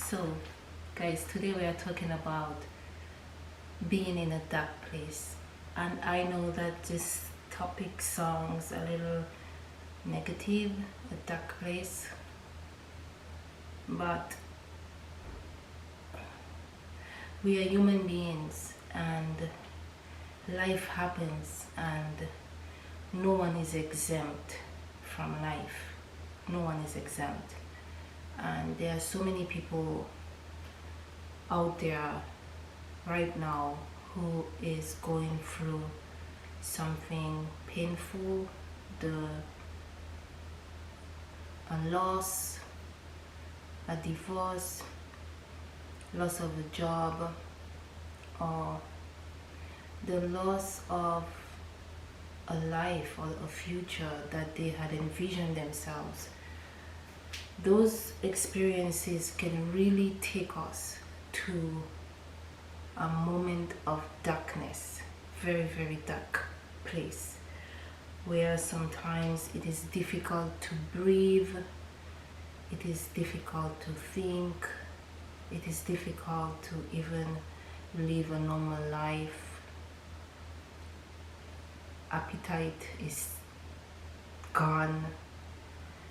So, guys, today we are talking about being in a dark place. And I know that this topic sounds a little negative, a dark place, but we are human beings and life happens and no one is exempt from life. No one is exempt. And there are so many people out there right now who is going through something painful, a loss, a divorce, loss of a job, or the loss of a life or a future that they had envisioned themselves. Those experiences can really take us to a moment of darkness, very, very dark place, where sometimes it is difficult to breathe, it is difficult to think, it is difficult to even live a normal life. Appetite is gone.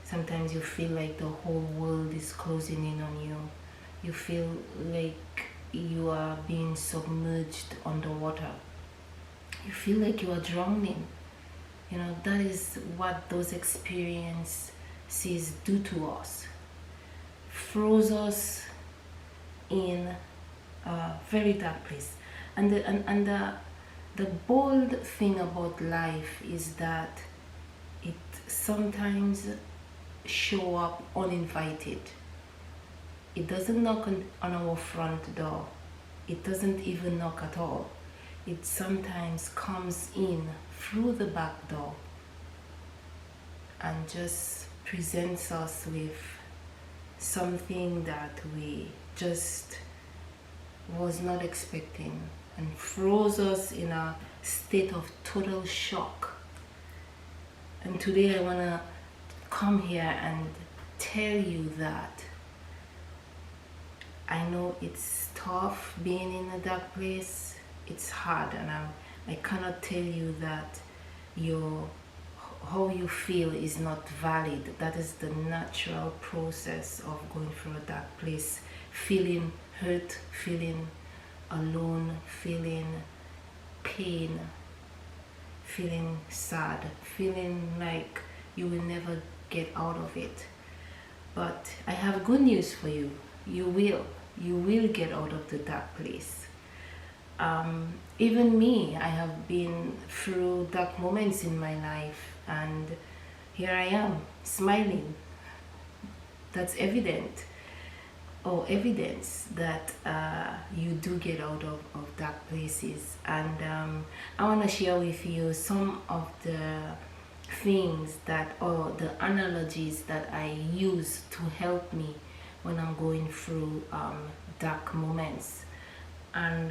Sometimes you feel like the whole world is closing in on you. You feel like you are being submerged underwater. You feel like you are drowning. You know, that is what those experiences do to us. Froze us in a very dark place. And the bold thing about life is that it sometimes show up uninvited. It doesn't knock on our front door. It doesn't even knock at all. It sometimes comes in through the back door and just presents us with something that we just was not expecting and froze us in a state of total shock. And today I want to come here and tell you that I know it's tough being in a dark place. It's hard, and I cannot tell you that how you feel is not valid. That is the natural process of going through a dark place, feeling hurt, feeling alone, feeling pain, feeling sad, feeling like you will never get out of it. But I have good news for you. You will get out of the dark place. Even me, I have been through dark moments in my life, and here I am smiling. That's evidence that you do get out of dark places. And I want to share with you some of the things or the analogies that I use to help me when I'm going through dark moments. And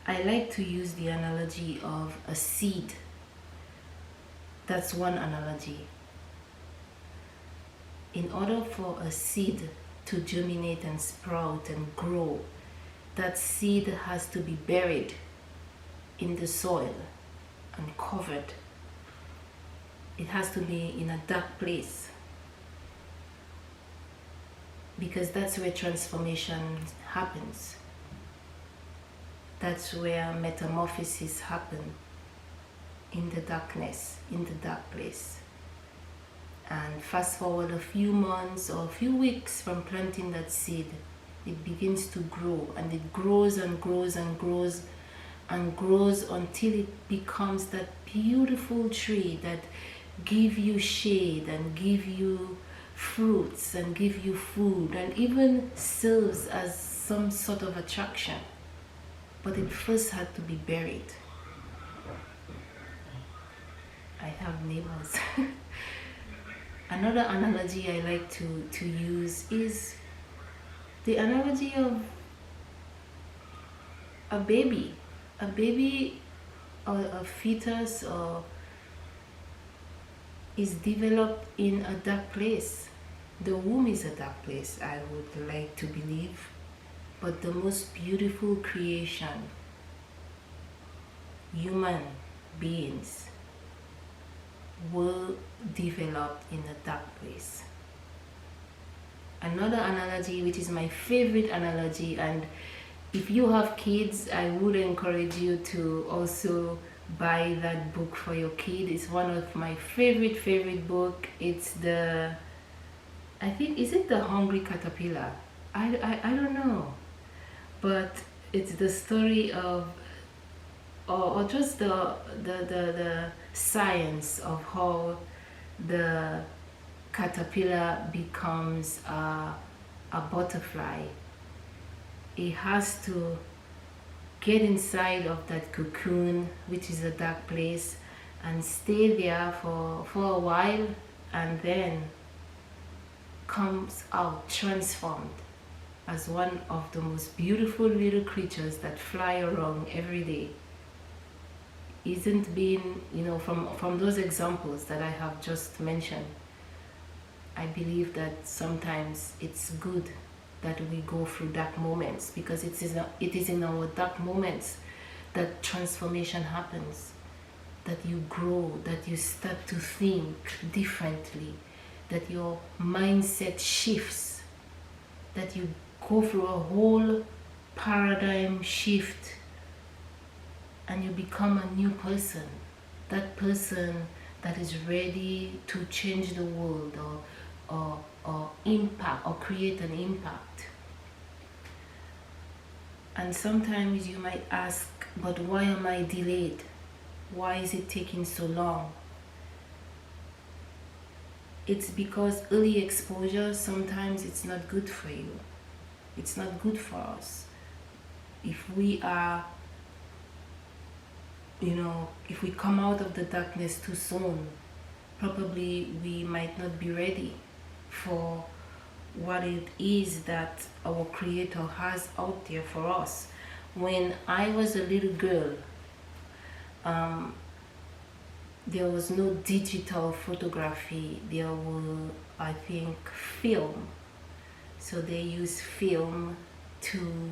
I like to use the analogy of a seed. That's one analogy. In order for a seed to germinate and sprout and grow, that seed has to be buried in the soil and covered. It has to be in a dark place, because that's where transformation happens. That's where metamorphosis happen, in the darkness, in the dark place. And fast forward a few months or a few weeks from planting that seed, it begins to grow, and it grows and grows and grows and grows until it becomes that beautiful tree that give you shade and give you fruits and give you food and even serves as some sort of attraction. But it first had to be buried. I have neighbors. Another analogy I like to use is the analogy of a baby. A baby or a fetus or is developed in a dark place. The womb is a dark place, I would like to believe, but the most beautiful creation, human beings, were developed in a dark place. Another analogy, which is my favorite analogy, and if you have kids, I would encourage you to also buy that book for your kid. It's one of my favorite book. It's the, I think, is it The Hungry Caterpillar? I don't know, but it's the story of, or just the science of how the caterpillar becomes a butterfly. It has to get inside of that cocoon, which is a dark place, and stay there for a while, and then comes out transformed as one of the most beautiful little creatures that fly around every day. Isn't being, from those examples that I have just mentioned, I believe that sometimes it's good that we go through dark moments, because it is in our dark moments that transformation happens, that you grow, that you start to think differently, that your mindset shifts, that you go through a whole paradigm shift, and you become a new person. That person that is ready to change the world, or impact, or create an impact. And sometimes you might ask, but why am I delayed? Why is it taking so long? It's because early exposure, sometimes it's not good for you. It's not good for us. If we are, if we come out of the darkness too soon, probably we might not be ready for what it is that our Creator has out there for us. When I was a little girl, there was no digital photography. There were, I think, film. So they used film to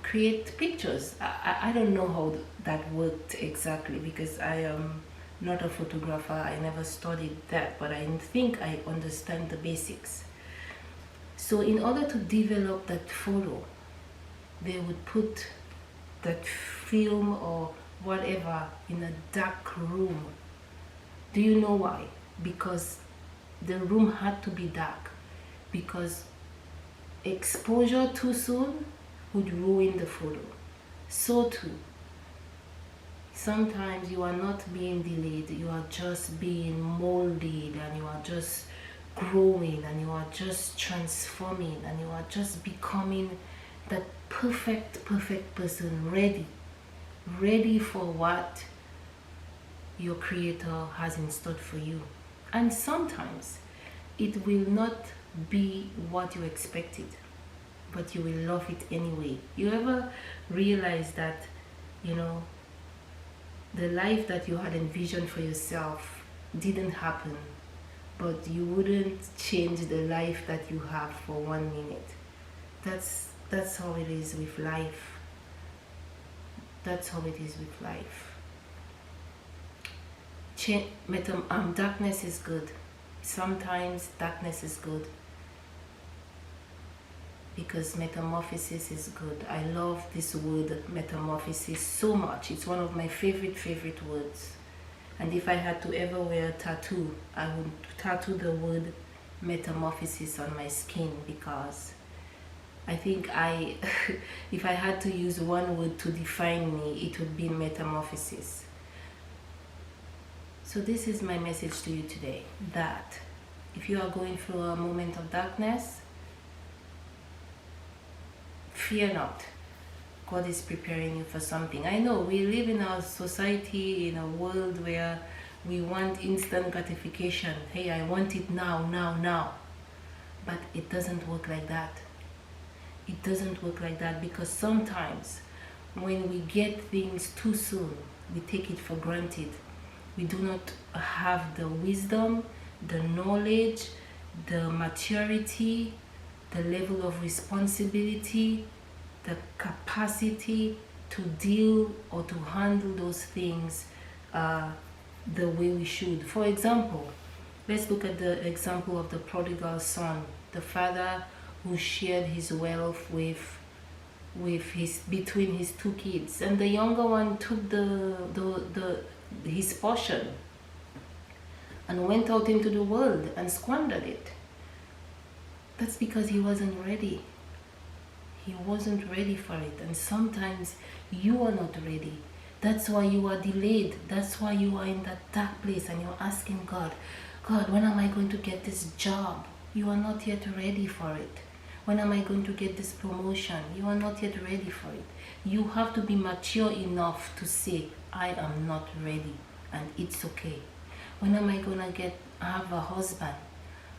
create pictures. I don't know how that worked exactly, because I am not a photographer. I never studied that, but I think I understand the basics. So in order to develop that photo, they would put that film or whatever in a dark room. Do you know why? Because the room had to be dark, because exposure too soon would ruin the photo. So too, sometimes you are not being delayed, you are just being molded, and you are just growing, and you are just transforming, and you are just becoming that perfect person, ready for what your Creator has in store for you. And sometimes it will not be what you expected, but you will love it anyway. You ever realize that, the life that you had envisioned for yourself didn't happen, but you wouldn't change the life that you have for 1 minute? That's how it is with life. That's how it is with life. Darkness is good. Sometimes darkness is good, because metamorphosis is good. I love this word metamorphosis so much. It's one of my favorite words. And if I had to ever wear a tattoo, I would tattoo the word metamorphosis on my skin, because I think if I had to use one word to define me, it would be metamorphosis. So this is my message to you today, that if you are going through a moment of darkness, fear not. God is preparing you for something. I know we live in a society, in a world where we want instant gratification. Hey, I want it now. But it doesn't work like that. It doesn't work like that, because sometimes when we get things too soon, we take it for granted. We do not have the wisdom, the knowledge, the maturity, the level of responsibility, the capacity to deal or to handle those things the way we should. For example, let's look at the example of the prodigal son, the father who shared his wealth with his between his two kids, and the younger one took his portion and went out into the world and squandered it. That's because he wasn't ready. He wasn't ready for it. And sometimes you are not ready. That's why you are delayed. That's why you are in that dark place and you're asking God, God, when am I going to get this job? You are not yet ready for it. When am I going to get this promotion? You are not yet ready for it. You have to be mature enough to say, I am not ready, and it's okay. When am I going to have a husband?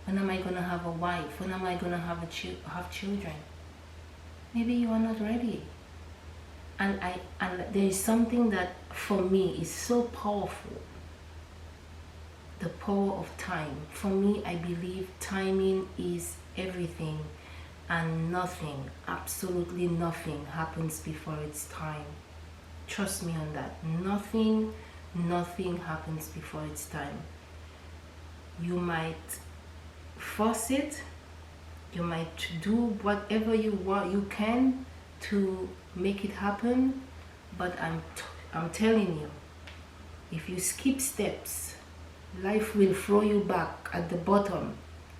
When am I going to have a wife? When am I going to have children? Maybe you are not ready. And there is something that for me is so powerful. The power of time. For me, I believe timing is everything, and nothing, absolutely nothing happens before its time. Trust me on that. Nothing happens before its time. You might force it, you might do whatever you can to make it happen, but I'm telling you, if you skip steps, life will throw you back at the bottom,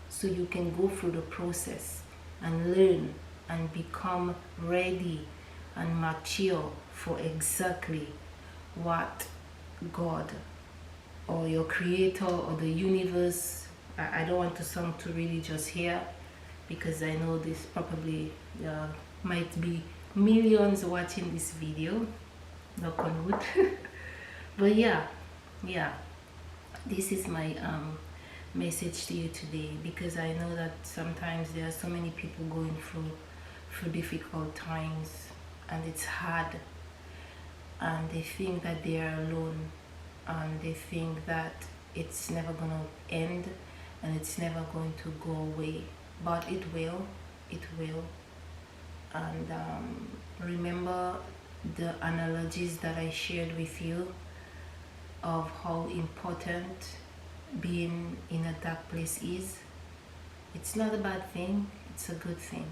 so you can go through the process and learn and become ready and mature for exactly what God or your creator or the universe. I don't want to sound too religious here, because I know this probably might be millions watching this video, knock on wood. But yeah, this is my message to you today, because I know that sometimes there are so many people going through difficult times, and it's hard, and they think that they are alone, and they think that it's never gonna end and it's never going to go away, but it will. And remember the analogies that I shared with you of how important being in a dark place is. It's not a bad thing, it's a good thing,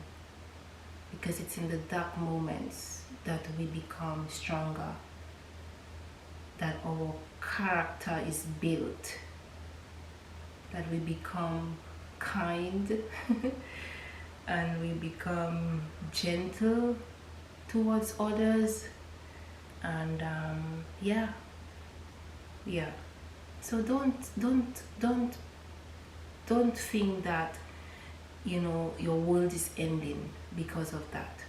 because it's in the dark moments that we become stronger, that our character is built, that we become kind and we become gentle towards others, and yeah. So don't think that your world is ending because of that.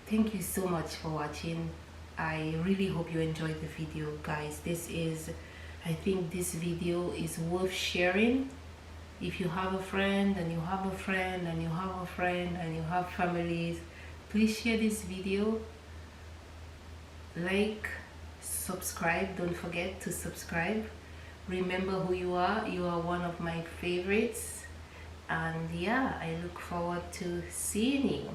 Thank you so much for watching. I really hope you enjoyed the video, guys. I think this video is worth sharing. If you have a friend and you have a friend and you have a friend and you have families, please share this video. Like, subscribe, don't forget to subscribe. Remember who you are one of my favorites, and yeah, I look forward to seeing you.